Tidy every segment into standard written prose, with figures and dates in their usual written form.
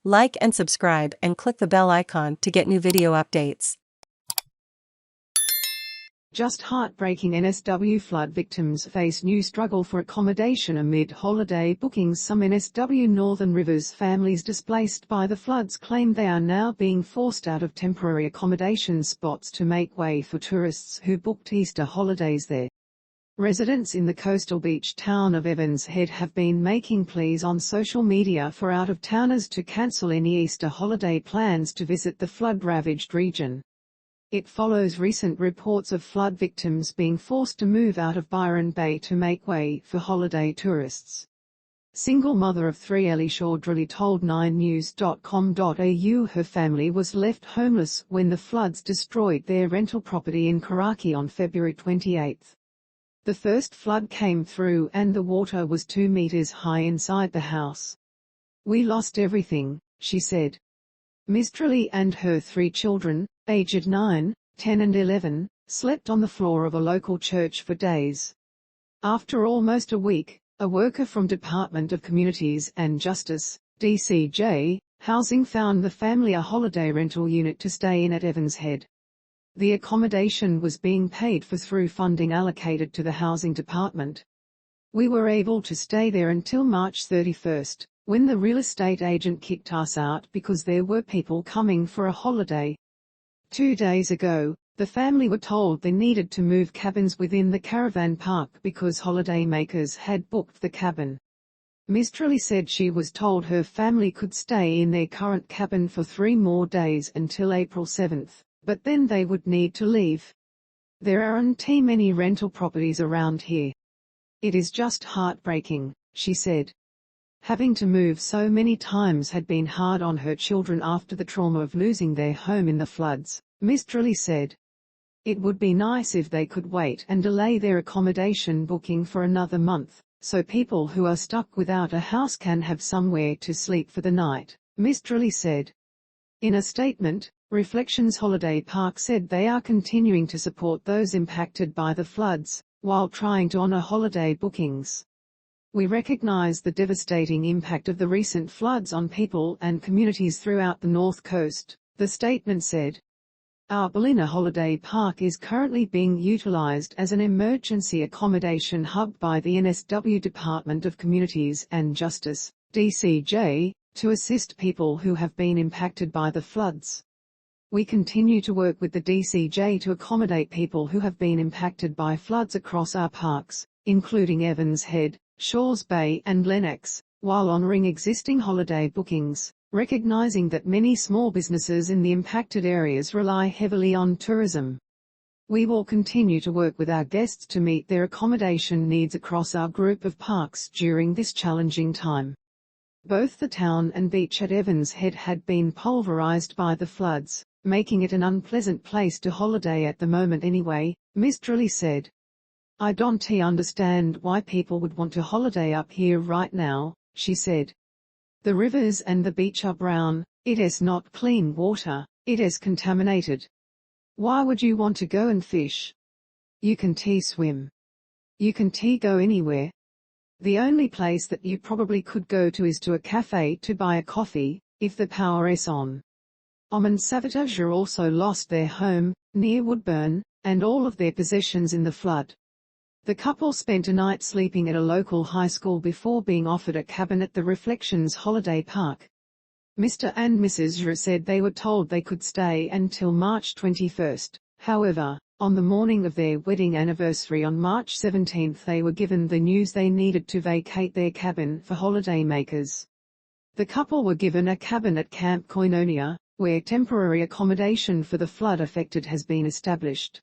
Like and subscribe and click the bell icon to get new video updates. Just heartbreaking. NSW flood victims face new struggle for accommodation amid holiday bookings. Some NSW Northern Rivers families displaced by the floods claim they are now being forced out of temporary accommodation spots to make way for tourists who booked Easter holidays there. Residents in the coastal beach town of Evans Head have been making pleas on social media for out-of-towners to cancel any Easter holiday plans to visit the flood-ravaged region. It follows recent reports of flood victims being forced to move out of Byron Bay to make way for holiday tourists. Single mother of three Ellie Chaudrely told 9news.com.au her family was left homeless when the floods destroyed their rental property in Karaki on February 28. The first flood came through and the water was 2 meters high inside the house. "We lost everything," she said. Ms. Trelly and her 3 children, aged 9, 10 and 11, slept on the floor of a local church for days. After almost a week, a worker from Department of Communities and Justice, DCJ, Housing found the family a holiday rental unit to stay in at Evans Head. The accommodation was being paid for through funding allocated to the Housing Department. "We were able to stay there until March 31, when the real estate agent kicked us out because there were people coming for a holiday. 2 days ago, the family were told they needed to move cabins within the caravan park because holidaymakers had booked the cabin." Ms. Trelly said she was told her family could stay in their current cabin for 3 more days until April 7, but then they would need to leave. "There aren't many rental properties around here. It is just heartbreaking," she said. Having to move so many times had been hard on her children after the trauma of losing their home in the floods, Ms. Trelly said. "It would be nice if they could wait and delay their accommodation booking for another month, so people who are stuck without a house can have somewhere to sleep for the night," Ms. Trelly said. In a statement, Reflections Holiday Park said they are continuing to support those impacted by the floods, while trying to honor holiday bookings. "We recognize the devastating impact of the recent floods on people and communities throughout the North Coast," the statement said. "Our Ballina Holiday Park is currently being utilized as an emergency accommodation hub by the NSW Department of Communities and Justice, DCJ, to assist people who have been impacted by the floods. We continue to work with the DCJ to accommodate people who have been impacted by floods across our parks, including Evans Head, Shores Bay and Lennox, while honoring existing holiday bookings, recognizing that many small businesses in the impacted areas rely heavily on tourism. We will continue to work with our guests to meet their accommodation needs across our group of parks during this challenging time." Both the town and beach at Evans Head had been pulverized by the floods, making it an unpleasant place to holiday at the moment anyway, Ms. Trelly said. "I don't understand why people would want to holiday up here right now," she said. "The rivers and the beach are brown, it is not clean water, it is contaminated. Why would you want to go and fish? You can swim. You can go anywhere. The only place that you probably could go to is to a cafe to buy a coffee, if the power is on." Om and Savitaja also lost their home, near Woodburn, and all of their possessions in the flood. The couple spent a night sleeping at a local high school before being offered a cabin at the Reflections Holiday Park. Mr. and Mrs. Jra said they were told they could stay until March 21. However, on the morning of their wedding anniversary on March 17 they were given the news they needed to vacate their cabin for holidaymakers. The couple were given a cabin at Camp Koinonia, where temporary accommodation for the flood-affected has been established.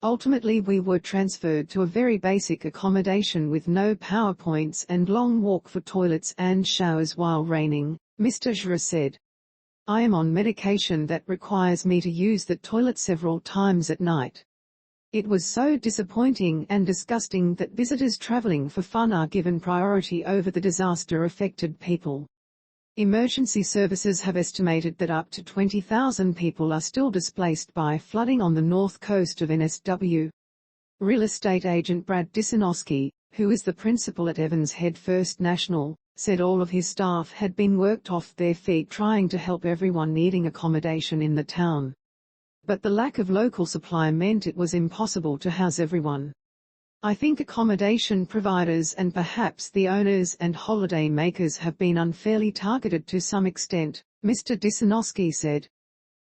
"Ultimately we were transferred to a very basic accommodation with no power points and long walk for toilets and showers while raining," Mr. Jra said. "I am on medication that requires me to use the toilet several times at night. It was so disappointing and disgusting that visitors traveling for fun are given priority over the disaster-affected people." Emergency services have estimated that up to 20,000 people are still displaced by flooding on the north coast of NSW. Real estate agent Brad Disanowski, who is the principal at Evans Head First National, said all of his staff had been worked off their feet trying to help everyone needing accommodation in the town. But the lack of local supply meant it was impossible to house everyone. I think accommodation providers and perhaps the owners and holiday makers have been unfairly targeted to some extent, Mr. Disanowski said.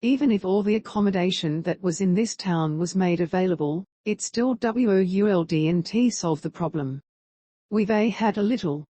Even if all the accommodation that was in this town was made available, it still wouldn't solve the problem. We've had a little,